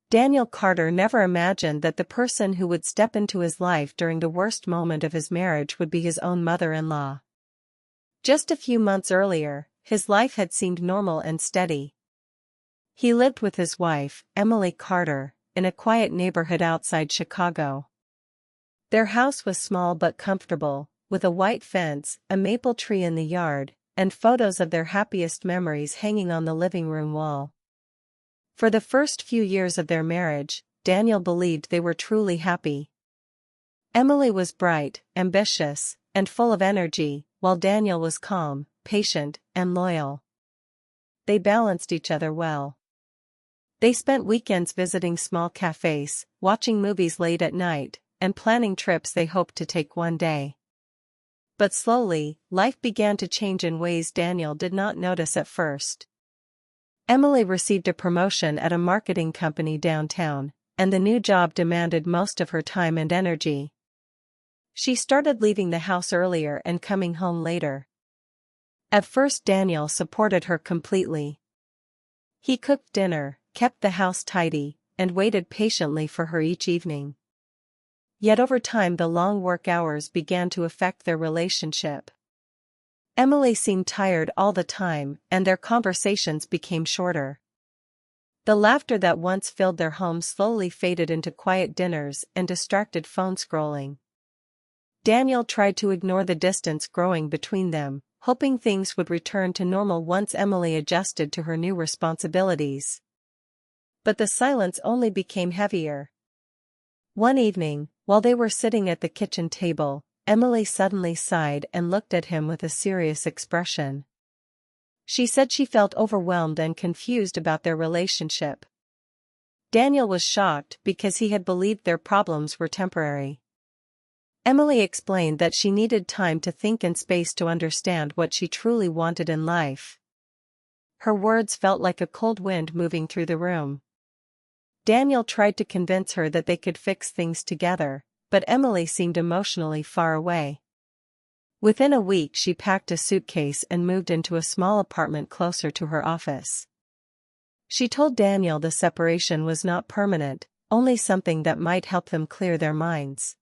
Daniel Carter never imagined that the person who would step into his life during the worst moment of his marriage would be his own mother-in-law. Just a few months earlier, his life had seemed normal and steady. He lived with his wife, Emily Carter, in a quiet neighborhood outside Chicago. Their house was small but comfortable, with a white fence, a maple tree in the yard, and photos of their happiest memories hanging on the living room wall. For the first few years of their marriage, Daniel believed they were truly happy. Emily was bright, ambitious, and full of energy, while Daniel was calm, patient, and loyal. They balanced each other well. They spent weekends visiting small cafes, watching movies late at night, and planning trips they hoped to take one day. But slowly, life began to change in ways Daniel did not notice at first. Emily received a promotion at a marketing company downtown, and the new job demanded most of her time and energy. She started leaving the house earlier and coming home later. At first Daniel supported her completely. He cooked dinner, kept the house tidy, and waited patiently for her each evening. Yet over time the long work hours began to affect their relationship. Emily seemed tired all the time, and their conversations became shorter. The laughter that once filled their home slowly faded into quiet dinners and distracted phone scrolling. Daniel tried to ignore the distance growing between them, hoping things would return to normal once Emily adjusted to her new responsibilities. But the silence only became heavier. One evening, while they were sitting at the kitchen table, Emily suddenly sighed and looked at him with a serious expression. She said she felt overwhelmed and confused about their relationship. Daniel was shocked because he had believed their problems were temporary. Emily explained that she needed time to think and space to understand what she truly wanted in life. Her words felt like a cold wind moving through the room. Daniel tried to convince her that they could fix things together, but Emily seemed emotionally far away. Within a week she packed a suitcase and moved into a small apartment closer to her office. She told Daniel the separation was not permanent, only something that might help them clear their minds.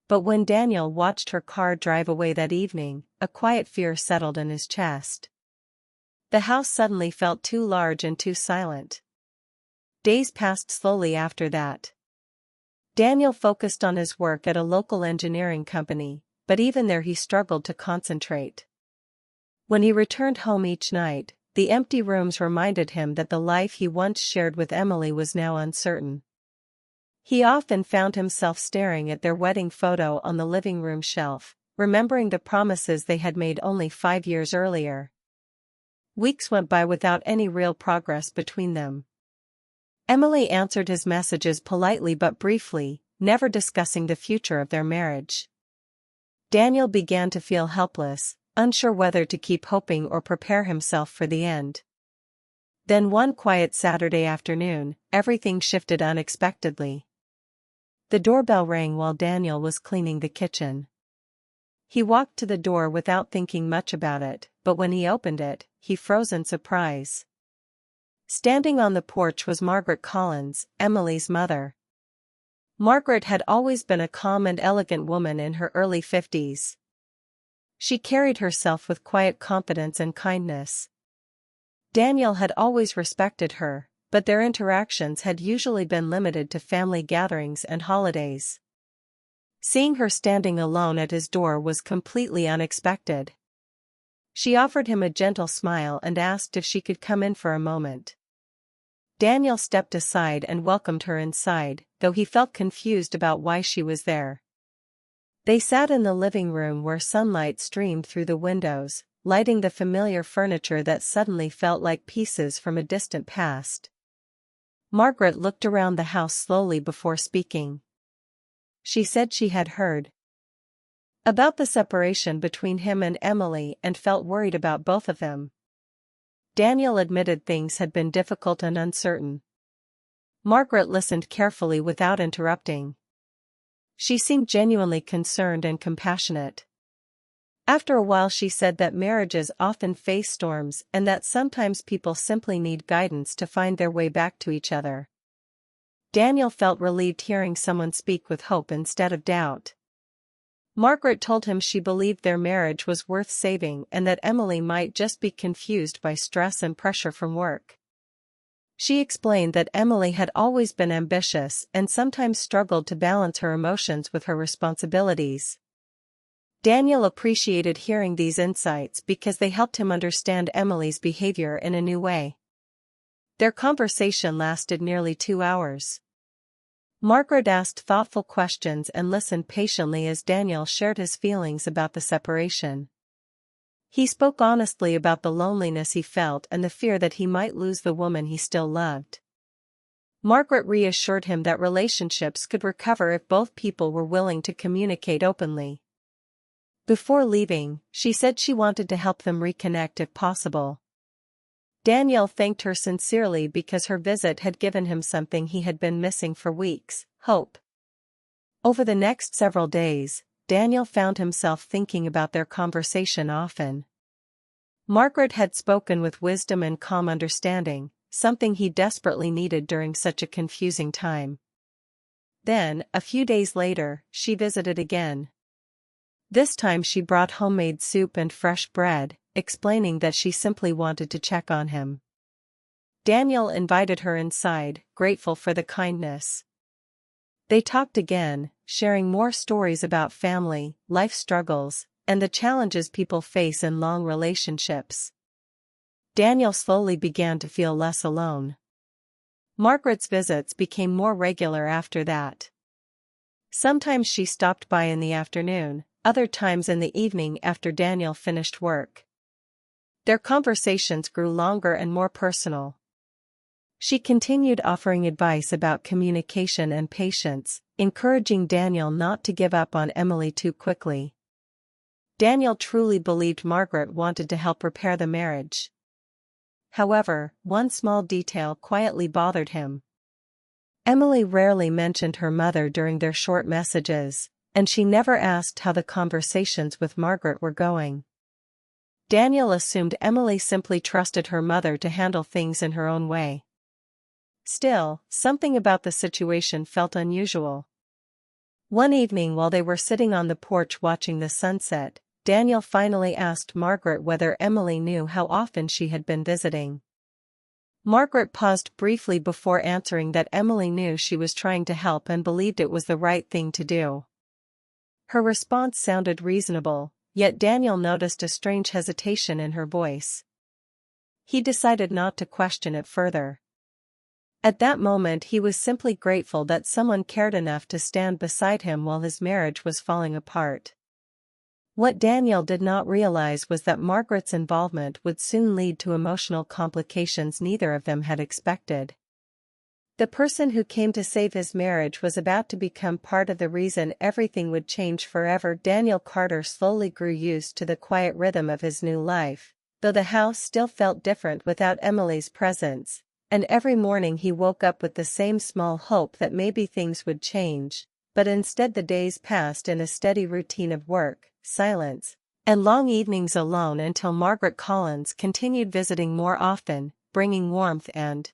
But when Daniel watched her car drive away that evening, a quiet fear settled in his chest. The house suddenly felt too large and too silent. Days passed slowly after that. Daniel focused on his work at a local engineering company, but even there he struggled to concentrate. When he returned home each night, the empty rooms reminded him that the life he once shared with Emily was now uncertain. He often found himself staring at their wedding photo on the living room shelf, remembering the promises they had made only 5 years earlier. Weeks went by without any real progress between them. Emily answered his messages politely but briefly, never discussing the future of their marriage. Daniel began to feel helpless, unsure whether to keep hoping or prepare himself for the end. Then one quiet Saturday afternoon, everything shifted unexpectedly. The doorbell rang while Daniel was cleaning the kitchen. He walked to the door without thinking much about it, but when he opened it, he froze in surprise. Standing on the porch was Margaret Collins, Emily's mother. Margaret had always been a calm and elegant woman in her early 50s. She carried herself with quiet confidence and kindness. Daniel had always respected her, but their interactions had usually been limited to family gatherings and holidays. Seeing her standing alone at his door was completely unexpected. She offered him a gentle smile and asked if she could come in for a moment. Daniel stepped aside and welcomed her inside, though he felt confused about why she was there. They sat in the living room where sunlight streamed through the windows, lighting the familiar furniture that suddenly felt like pieces from a distant past. Margaret looked around the house slowly before speaking. She said she had heard about the separation between him and Emily and felt worried about both of them. Daniel admitted things had been difficult and uncertain. Margaret listened carefully without interrupting. She seemed genuinely concerned and compassionate. After a while she said that marriages often face storms and that sometimes people simply need guidance to find their way back to each other. Daniel felt relieved hearing someone speak with hope instead of doubt. Margaret told him she believed their marriage was worth saving and that Emily might just be confused by stress and pressure from work. She explained that Emily had always been ambitious and sometimes struggled to balance her emotions with her responsibilities. Daniel appreciated hearing these insights because they helped him understand Emily's behavior in a new way. Their conversation lasted nearly 2 hours. Margaret asked thoughtful questions and listened patiently as Daniel shared his feelings about the separation. He spoke honestly about the loneliness he felt and the fear that he might lose the woman he still loved. Margaret reassured him that relationships could recover if both people were willing to communicate openly. Before leaving, she said she wanted to help them reconnect if possible. Daniel thanked her sincerely because her visit had given him something he had been missing for weeks: hope. Over the next several days, Daniel found himself thinking about their conversation often. Margaret had spoken with wisdom and calm understanding, something he desperately needed during such a confusing time. Then, a few days later, she visited again. This time she brought homemade soup and fresh bread, explaining that she simply wanted to check on him. Daniel invited her inside, grateful for the kindness. They talked again, sharing more stories about family, life struggles, and the challenges people face in long relationships. Daniel slowly began to feel less alone. Margaret's visits became more regular after that. Sometimes she stopped by in the afternoon, other times in the evening after Daniel finished work. Their conversations grew longer and more personal. She continued offering advice about communication and patience, encouraging Daniel not to give up on Emily too quickly. Daniel truly believed Margaret wanted to help repair the marriage. However, one small detail quietly bothered him. Emily rarely mentioned her mother during their short messages, and she never asked how the conversations with Margaret were going. Daniel assumed Emily simply trusted her mother to handle things in her own way. Still, something about the situation felt unusual. One evening while they were sitting on the porch watching the sunset, Daniel finally asked Margaret whether Emily knew how often she had been visiting. Margaret paused briefly before answering that Emily knew she was trying to help and believed it was the right thing to do. Her response sounded reasonable, yet Daniel noticed a strange hesitation in her voice. He decided not to question it further. At that moment he was simply grateful that someone cared enough to stand beside him while his marriage was falling apart. What Daniel did not realize was that Margaret's involvement would soon lead to emotional complications neither of them had expected. The person who came to save his marriage was about to become part of the reason everything would change forever. Daniel Carter slowly grew used to the quiet rhythm of his new life, though the house still felt different without Emily's presence, and every morning he woke up with the same small hope that maybe things would change, but instead the days passed in a steady routine of work, silence, and long evenings alone until Margaret Collins continued visiting more often, bringing warmth and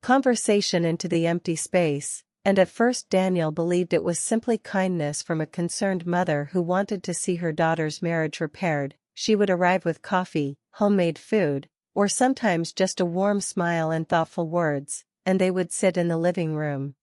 conversation into the empty space, and at first Daniel believed it was simply kindness from a concerned mother who wanted to see her daughter's marriage repaired. She would arrive with coffee, homemade food, or sometimes just a warm smile and thoughtful words, and they would sit in the living room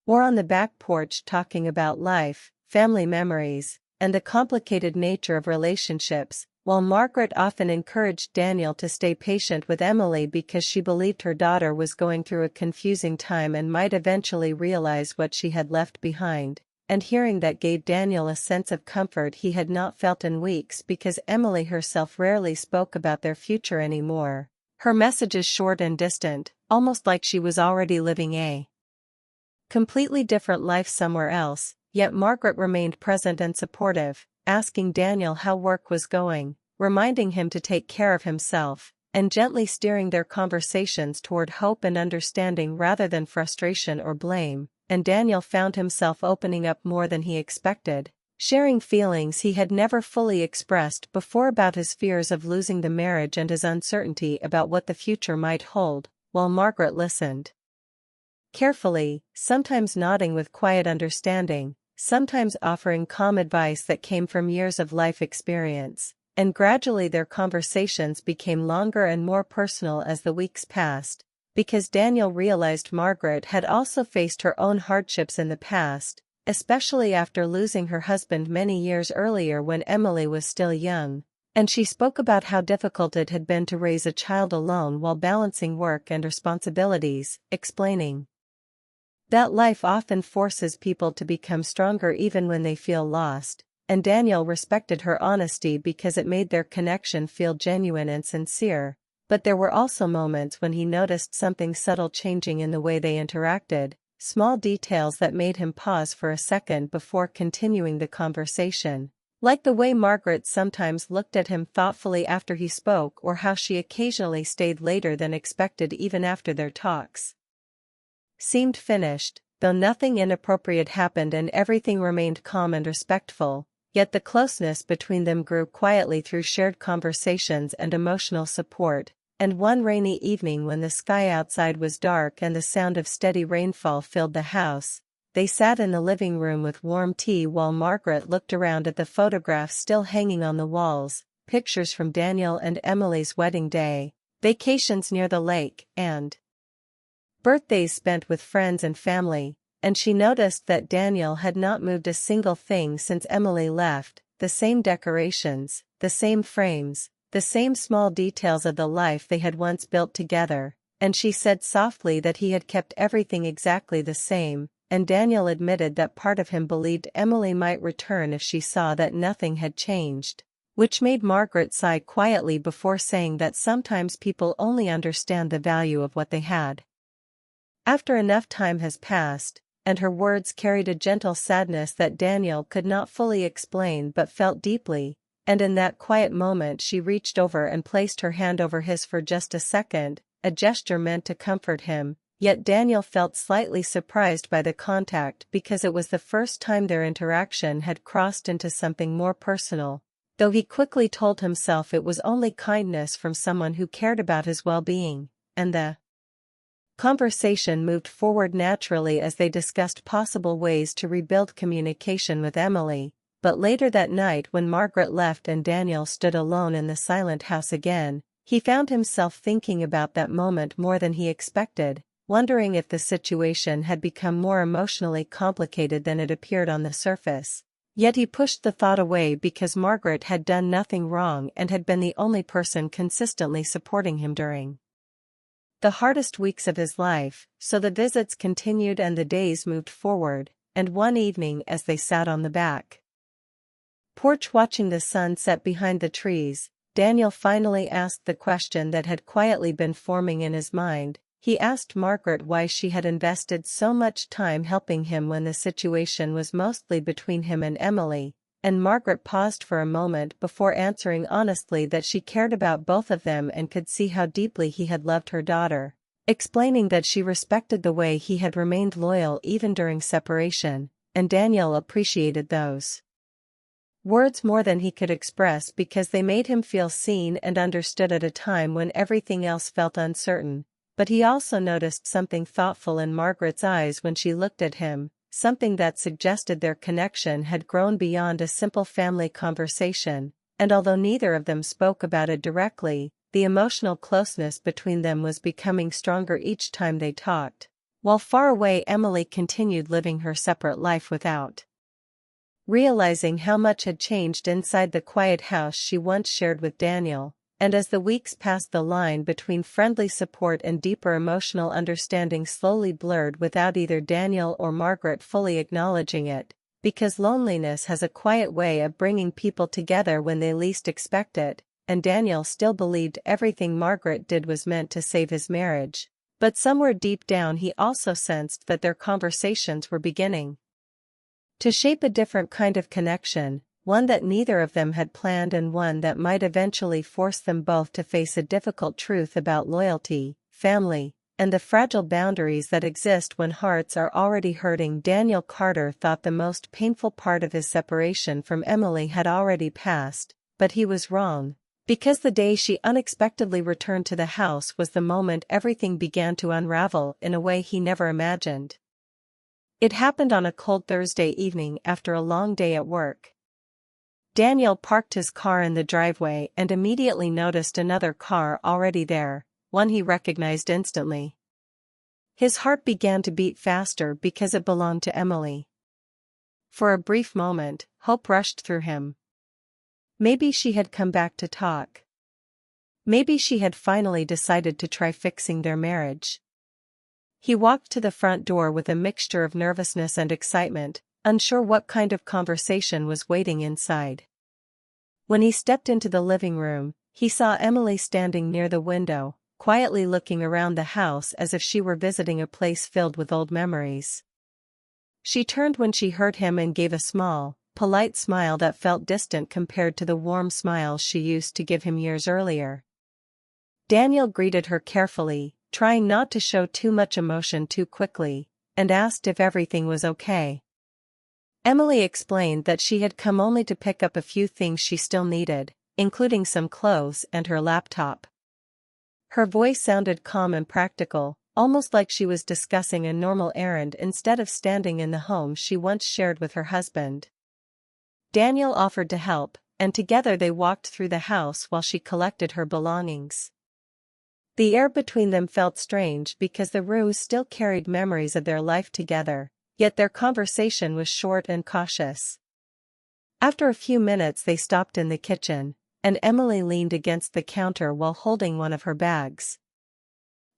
or on the back porch talking about life, family memories, and the complicated nature of relationships, while Margaret often encouraged Daniel to stay patient with Emily because she believed her daughter was going through a confusing time and might eventually realize what she had left behind, and hearing that gave Daniel a sense of comfort he had not felt in weeks because Emily herself rarely spoke about their future anymore, her messages short and distant, almost like she was already living a completely different life somewhere else. Yet Margaret remained present and supportive, asking Daniel how work was going, reminding him to take care of himself, and gently steering their conversations toward hope and understanding rather than frustration or blame, and Daniel found himself opening up more than he expected, sharing feelings he had never fully expressed before about his fears of losing the marriage and his uncertainty about what the future might hold, while Margaret listened carefully, sometimes nodding with quiet understanding, sometimes offering calm advice that came from years of life experience, and gradually their conversations became longer and more personal as the weeks passed, because Daniel realized Margaret had also faced her own hardships in the past, especially after losing her husband many years earlier when Emily was still young, and she spoke about how difficult it had been to raise a child alone while balancing work and responsibilities, explaining that life often forces people to become stronger even when they feel lost, and Daniel respected her honesty because it made their connection feel genuine and sincere, but there were also moments when he noticed something subtle changing in the way they interacted, small details that made him pause for a second before continuing the conversation, like the way Margaret sometimes looked at him thoughtfully after he spoke or how she occasionally stayed later than expected even after their talks seemed finished, though nothing inappropriate happened and everything remained calm and respectful, yet the closeness between them grew quietly through shared conversations and emotional support, and one rainy evening when the sky outside was dark and the sound of steady rainfall filled the house, they sat in the living room with warm tea while Margaret looked around at the photographs still hanging on the walls, pictures from Daniel and Emily's wedding day, vacations near the lake, and birthdays spent with friends and family, and she noticed that Daniel had not moved a single thing since Emily left, the same decorations, the same frames, the same small details of the life they had once built together, and she said softly that he had kept everything exactly the same, and Daniel admitted that part of him believed Emily might return if she saw that nothing had changed, which made Margaret sigh quietly before saying that sometimes people only understand the value of what they had after enough time has passed, and her words carried a gentle sadness that Daniel could not fully explain but felt deeply, and in that quiet moment she reached over and placed her hand over his for just a second, a gesture meant to comfort him, yet Daniel felt slightly surprised by the contact because it was the first time their interaction had crossed into something more personal, though he quickly told himself it was only kindness from someone who cared about his well-being, and the conversation moved forward naturally as they discussed possible ways to rebuild communication with Emily, but later that night when Margaret left and Daniel stood alone in the silent house again, he found himself thinking about that moment more than he expected, wondering if the situation had become more emotionally complicated than it appeared on the surface. Yet he pushed the thought away because Margaret had done nothing wrong and had been the only person consistently supporting him during the hardest weeks of his life, so the visits continued and the days moved forward, and one evening as they sat on the back porch watching the sun set behind the trees, Daniel finally asked the question that had quietly been forming in his mind. He asked Margaret why she had invested so much time helping him when the situation was mostly between him and Emily, and Margaret paused for a moment before answering honestly that she cared about both of them and could see how deeply he had loved her daughter, explaining that she respected the way he had remained loyal even during separation, and Daniel appreciated those words more than he could express because they made him feel seen and understood at a time when everything else felt uncertain, but he also noticed something thoughtful in Margaret's eyes when she looked at him, something that suggested their connection had grown beyond a simple family conversation, and although neither of them spoke about it directly, the emotional closeness between them was becoming stronger each time they talked. While far away, Emily continued living her separate life without realizing how much had changed inside the quiet house she once shared with Daniel, and as the weeks passed, the line between friendly support and deeper emotional understanding slowly blurred without either Daniel or Margaret fully acknowledging it, because loneliness has a quiet way of bringing people together when they least expect it, and Daniel still believed everything Margaret did was meant to save his marriage, but somewhere deep down he also sensed that their conversations were beginning to shape a different kind of connection, one that neither of them had planned and one that might eventually force them both to face a difficult truth about loyalty, family, and the fragile boundaries that exist when hearts are already hurting. Daniel Carter thought the most painful part of his separation from Emily had already passed, but he was wrong, Because the day she unexpectedly returned to the house was the moment everything began to unravel in a way he never imagined. It happened on a cold Thursday evening after a long day at work. Daniel parked his car in the driveway and immediately noticed another car already there, one he recognized instantly. His heart began to beat faster because it belonged to Emily. For a brief moment, hope rushed through him. Maybe she had come back to talk. Maybe she had finally decided to try fixing their marriage. He walked to the front door with a mixture of nervousness and excitement, unsure what kind of conversation was waiting inside. When he stepped into the living room, he saw Emily standing near the window, quietly looking around the house as if she were visiting a place filled with old memories. She turned when she heard him and gave a small, polite smile that felt distant compared to the warm smiles she used to give him years earlier. Daniel greeted her carefully, trying not to show too much emotion too quickly, and asked if everything was okay. Emily explained that she had come only to pick up a few things she still needed, including some clothes and her laptop. Her voice sounded calm and practical, almost like she was discussing a normal errand instead of standing in the home she once shared with her husband. Daniel offered to help, and together they walked through the house while she collected her belongings. The air between them felt strange because the room still carried memories of their life together, yet their conversation was short and cautious. After a few minutes they stopped in the kitchen, and Emily leaned against the counter while holding one of her bags.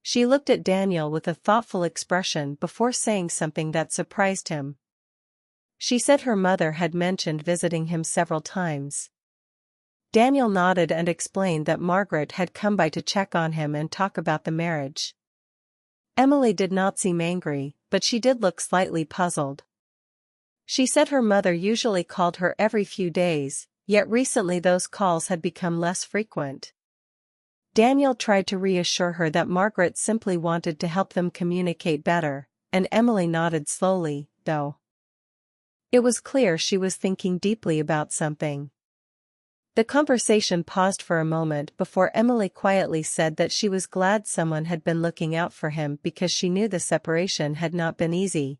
She looked at Daniel with a thoughtful expression before saying something that surprised him. She said her mother had mentioned visiting him several times. Daniel nodded and explained that Margaret had come by to check on him and talk about the marriage. Emily did not seem angry, but she did look slightly puzzled. She said her mother usually called her every few days, yet recently those calls had become less frequent. Daniel tried to reassure her that Margaret simply wanted to help them communicate better, and Emily nodded slowly, though. It was clear she was thinking deeply about something. The conversation paused for a moment before Emily quietly said that she was glad someone had been looking out for him because she knew the separation had not been easy.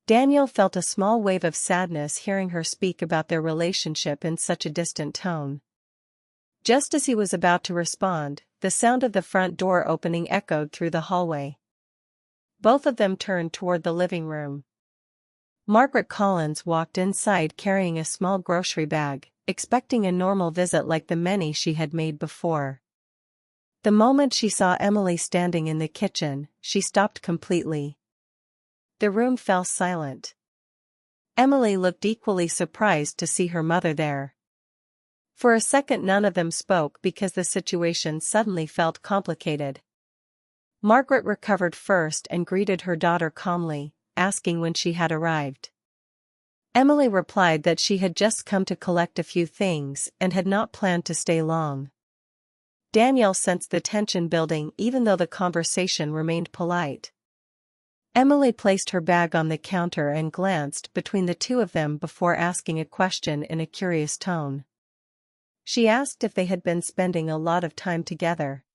Daniel felt a small wave of sadness hearing her speak about their relationship in such a distant tone. Just as he was about to respond, the sound of the front door opening echoed through the hallway. Both of them turned toward the living room. Margaret Collins walked inside carrying a small grocery bag, expecting a normal visit like the many she had made before. The moment she saw Emily standing in the kitchen, she stopped completely. The room fell silent. Emily looked equally surprised to see her mother there. For a second none of them spoke because the situation suddenly felt complicated. Margaret recovered first and greeted her daughter calmly, asking when she had arrived. Emily replied that she had just come to collect a few things and had not planned to stay long. Daniel sensed the tension building even though the conversation remained polite. Emily placed her bag on the counter and glanced between the two of them before asking a question in a curious tone. She asked if they had been spending a lot of time together.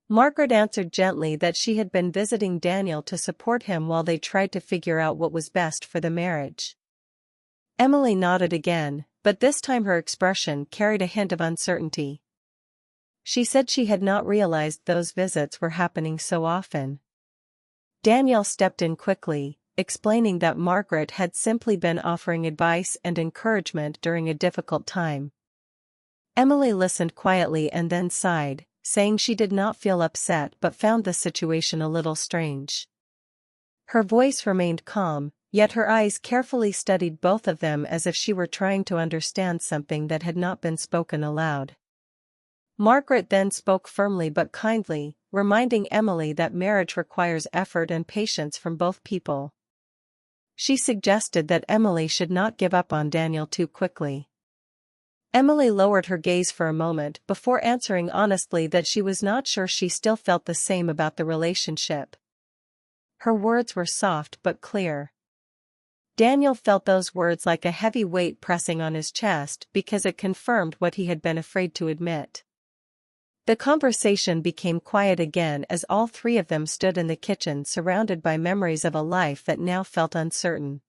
Margaret answered gently that she had been visiting Daniel to support him while they tried to figure out what was best for the marriage. Emily nodded again, but this time her expression carried a hint of uncertainty. She said she had not realized those visits were happening so often. Daniel stepped in quickly, explaining that Margaret had simply been offering advice and encouragement during a difficult time. Emily listened quietly and then sighed, saying she did not feel upset but found the situation a little strange. Her voice remained calm, yet her eyes carefully studied both of them as if she were trying to understand something that had not been spoken aloud. Margaret then spoke firmly but kindly, reminding Emily that marriage requires effort and patience from both people. She suggested that Emily should not give up on Daniel too quickly. Emily lowered her gaze for a moment before answering honestly that she was not sure she still felt the same about the relationship. Her words were soft but clear. Daniel felt those words like a heavy weight pressing on his chest because it confirmed what he had been afraid to admit. The conversation became quiet again as all three of them stood in the kitchen surrounded by memories of a life that now felt uncertain.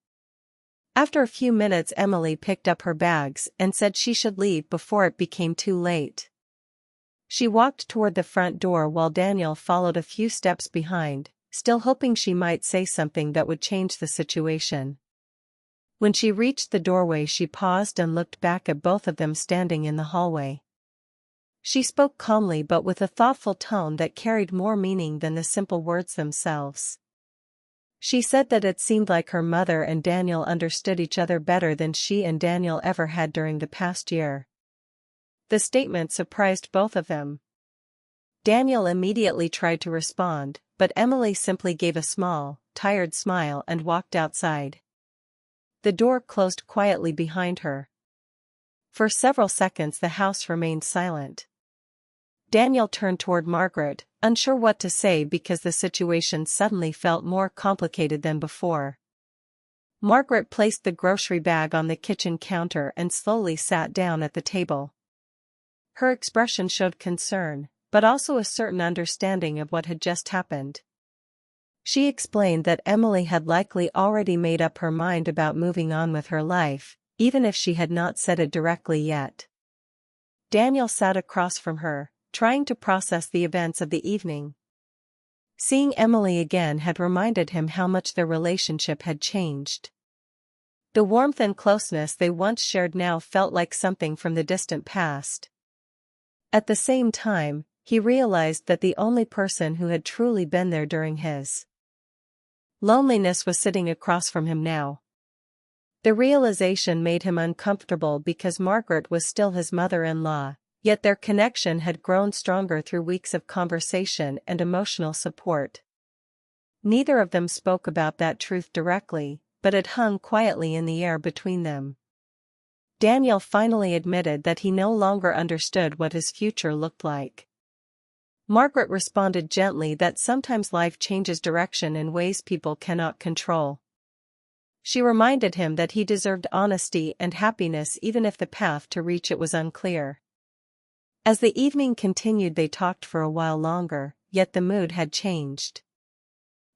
After a few minutes, Emily picked up her bags and said she should leave before it became too late. She walked toward the front door while Daniel followed a few steps behind, still hoping she might say something that would change the situation. When she reached the doorway, she paused and looked back at both of them standing in the hallway. She spoke calmly but with a thoughtful tone that carried more meaning than the simple words themselves. She said that it seemed like her mother and Daniel understood each other better than she and Daniel ever had during the past year. The statement surprised both of them. Daniel immediately tried to respond, but Emily simply gave a small, tired smile and walked outside. The door closed quietly behind her. For several seconds the house remained silent. Daniel turned toward Margaret, unsure what to say because the situation suddenly felt more complicated than before. Margaret placed the grocery bag on the kitchen counter and slowly sat down at the table. Her expression showed concern, but also a certain understanding of what had just happened. She explained that Emily had likely already made up her mind about moving on with her life, even if she had not said it directly yet. Daniel sat across from her, trying to process the events of the evening. Seeing Emily again had reminded him how much their relationship had changed. The warmth and closeness they once shared now felt like something from the distant past. At the same time, he realized that the only person who had truly been there during his loneliness was sitting across from him now. The realization made him uncomfortable because Margaret was still his mother-in-law. Yet their connection had grown stronger through weeks of conversation and emotional support. Neither of them spoke about that truth directly, but it hung quietly in the air between them. Daniel finally admitted that he no longer understood what his future looked like. Margaret responded gently that sometimes life changes direction in ways people cannot control. She reminded him that he deserved honesty and happiness even if the path to reach it was unclear. As the evening continued, they talked for a while longer, yet the mood had changed.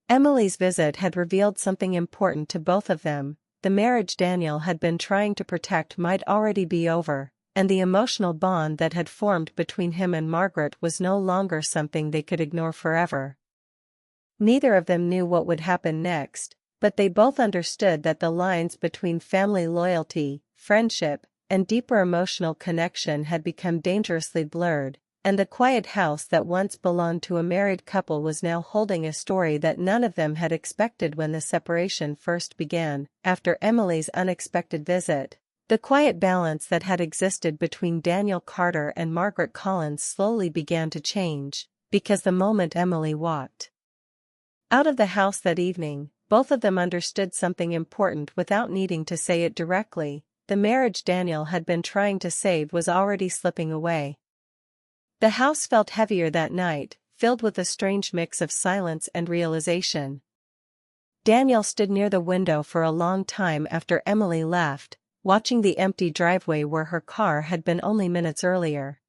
Emily's visit had revealed something important to both of them. The marriage Daniel had been trying to protect might already be over, and the emotional bond that had formed between him and Margaret was no longer something they could ignore forever. Neither of them knew what would happen next, but they both understood that the lines between family loyalty, friendship, and deeper emotional connection had become dangerously blurred, and the quiet house that once belonged to a married couple was now holding a story that none of them had expected when the separation first began. After Emily's unexpected visit, the quiet balance that had existed between Daniel Carter and Margaret Collins slowly began to change, because the moment Emily walked out of the house that evening, both of them understood something important without needing to say it directly. The marriage Daniel had been trying to save was already slipping away. The house felt heavier that night, filled with a strange mix of silence and realization. Daniel stood near the window for a long time after Emily left, watching the empty driveway where her car had been only minutes earlier.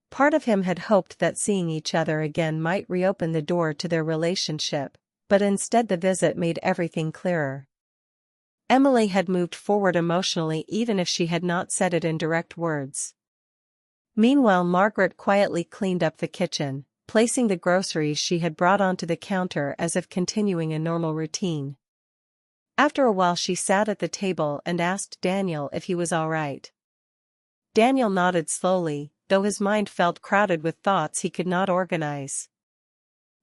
Part of him had hoped that seeing each other again might reopen the door to their relationship, but instead the visit made everything clearer. Emily had moved forward emotionally even if she had not said it in direct words. Meanwhile, Margaret quietly cleaned up the kitchen, placing the groceries she had brought onto the counter as if continuing a normal routine. After a while she sat at the table and asked Daniel if he was all right. Daniel nodded slowly, though his mind felt crowded with thoughts he could not organize.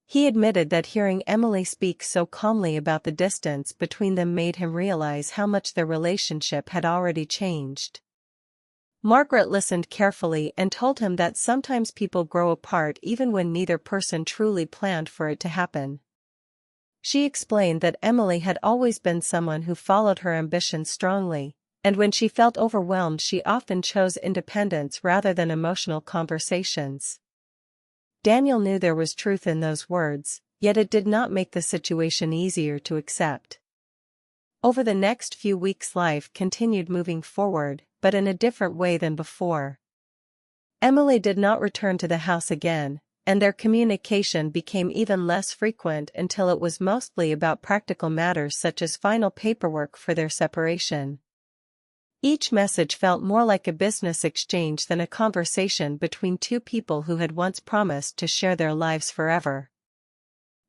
He admitted that hearing Emily speak so calmly about the distance between them made him realize how much their relationship had already changed. Margaret listened carefully and told him that sometimes people grow apart even when neither person truly planned for it to happen. She explained that Emily had always been someone who followed her ambitions strongly, and when she felt overwhelmed she often chose independence rather than emotional conversations. Daniel knew there was truth in those words, yet it did not make the situation easier to accept. Over the next few weeks, life continued moving forward, but in a different way than before. Emily did not return to the house again, and their communication became even less frequent until it was mostly about practical matters such as final paperwork for their separation. Each message felt more like a business exchange than a conversation between two people who had once promised to share their lives forever.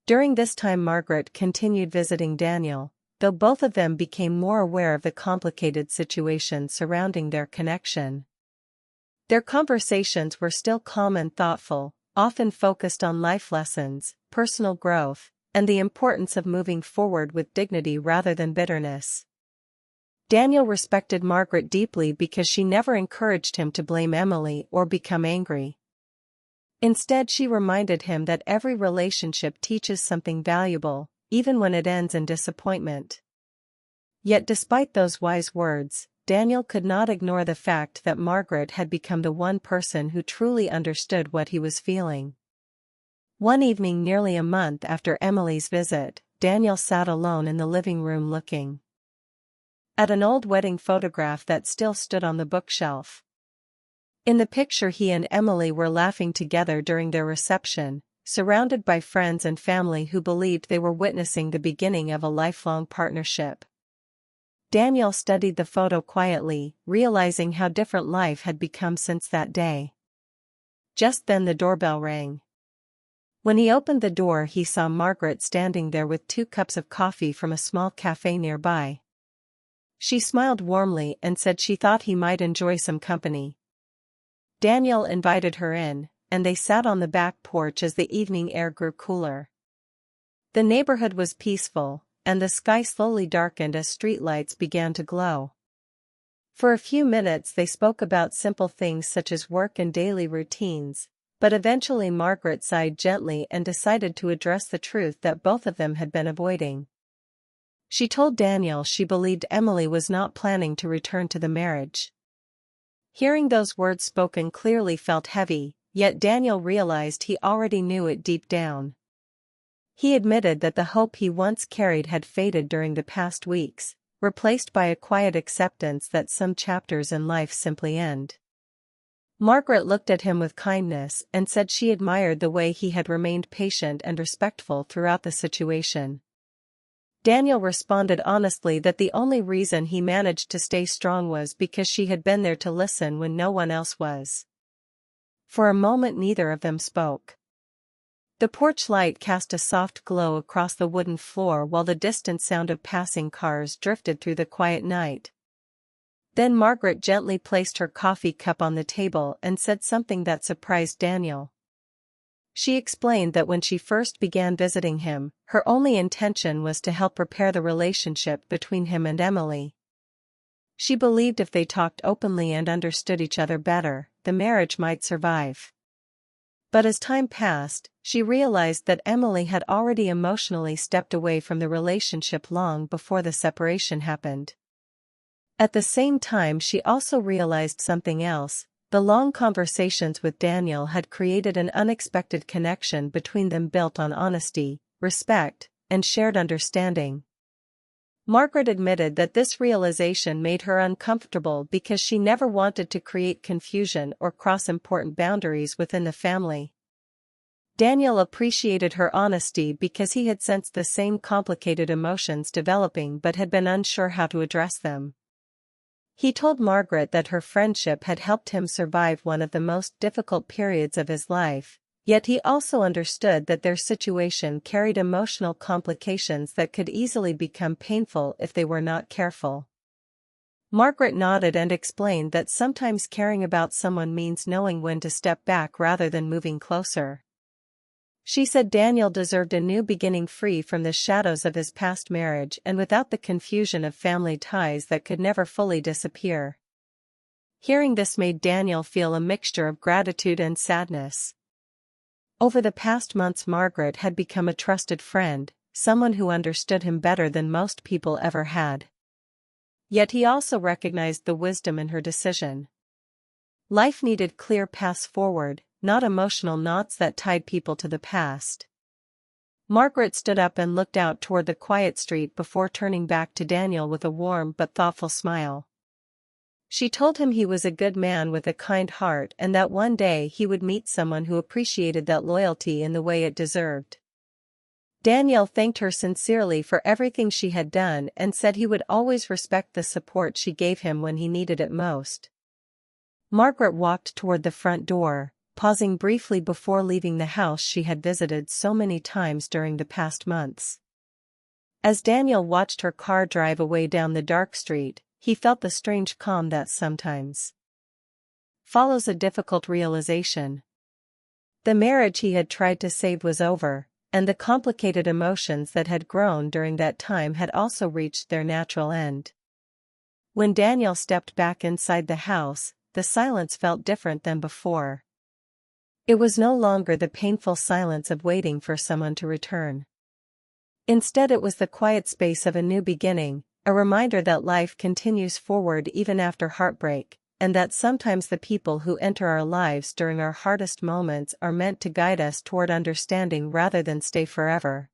During this time, Margaret continued visiting Daniel, though both of them became more aware of the complicated situation surrounding their connection. Their conversations were still calm and thoughtful, often focused on life lessons, personal growth, and the importance of moving forward with dignity rather than bitterness. Daniel respected Margaret deeply because she never encouraged him to blame Emily or become angry. Instead, she reminded him that every relationship teaches something valuable, even when it ends in disappointment. Yet despite those wise words, Daniel could not ignore the fact that Margaret had become the one person who truly understood what he was feeling. One evening nearly a month after Emily's visit, Daniel sat alone in the living room looking at an old wedding photograph that still stood on the bookshelf. In the picture, he and Emily were laughing together during their reception, surrounded by friends and family who believed they were witnessing the beginning of a lifelong partnership. Daniel studied the photo quietly, realizing how different life had become since that day. Just then the doorbell rang. When he opened the door, he saw Margaret standing there with 2 cups of coffee from a small cafe nearby. She smiled warmly and said she thought he might enjoy some company. Daniel invited her in, and they sat on the back porch as the evening air grew cooler. The neighborhood was peaceful, and the sky slowly darkened as streetlights began to glow. For a few minutes they spoke about simple things such as work and daily routines, but eventually Margaret sighed gently and decided to address the truth that both of them had been avoiding. She told Daniel she believed Emily was not planning to return to the marriage. Hearing those words spoken clearly felt heavy, yet Daniel realized he already knew it deep down. He admitted that the hope he once carried had faded during the past weeks, replaced by a quiet acceptance that some chapters in life simply end. Margaret looked at him with kindness and said she admired the way he had remained patient and respectful throughout the situation. Daniel responded honestly that the only reason he managed to stay strong was because she had been there to listen when no one else was. For a moment neither of them spoke. The porch light cast a soft glow across the wooden floor while the distant sound of passing cars drifted through the quiet night. Then Margaret gently placed her coffee cup on the table and said something that surprised Daniel. She explained that when she first began visiting him, her only intention was to help repair the relationship between him and Emily. She believed if they talked openly and understood each other better, the marriage might survive. But as time passed, she realized that Emily had already emotionally stepped away from the relationship long before the separation happened. At the same time, she also realized something else. The long conversations with Daniel had created an unexpected connection between them built on honesty, respect, and shared understanding. Margaret admitted that this realization made her uncomfortable because she never wanted to create confusion or cross important boundaries within the family. Daniel appreciated her honesty because he had sensed the same complicated emotions developing but had been unsure how to address them. He told Margaret that her friendship had helped him survive one of the most difficult periods of his life, yet he also understood that their situation carried emotional complications that could easily become painful if they were not careful. Margaret nodded and explained that sometimes caring about someone means knowing when to step back rather than moving closer. She said Daniel deserved a new beginning free from the shadows of his past marriage and without the confusion of family ties that could never fully disappear. Hearing this made Daniel feel a mixture of gratitude and sadness. Over the past months, Margaret had become a trusted friend, someone who understood him better than most people ever had. Yet he also recognized the wisdom in her decision. Life needed clear paths forward, not emotional knots that tied people to the past. Margaret stood up and looked out toward the quiet street before turning back to Daniel with a warm but thoughtful smile. She told him he was a good man with a kind heart and that one day he would meet someone who appreciated that loyalty in the way it deserved. Daniel thanked her sincerely for everything she had done and said he would always respect the support she gave him when he needed it most. Margaret walked toward the front door, pausing briefly before leaving the house she had visited so many times during the past months. As Daniel watched her car drive away down the dark street, he felt the strange calm that sometimes follows a difficult realization. The marriage he had tried to save was over, and the complicated emotions that had grown during that time had also reached their natural end. When Daniel stepped back inside the house, the silence felt different than before. It was no longer the painful silence of waiting for someone to return. Instead, it was the quiet space of a new beginning, a reminder that life continues forward even after heartbreak, and that sometimes the people who enter our lives during our hardest moments are meant to guide us toward understanding rather than stay forever.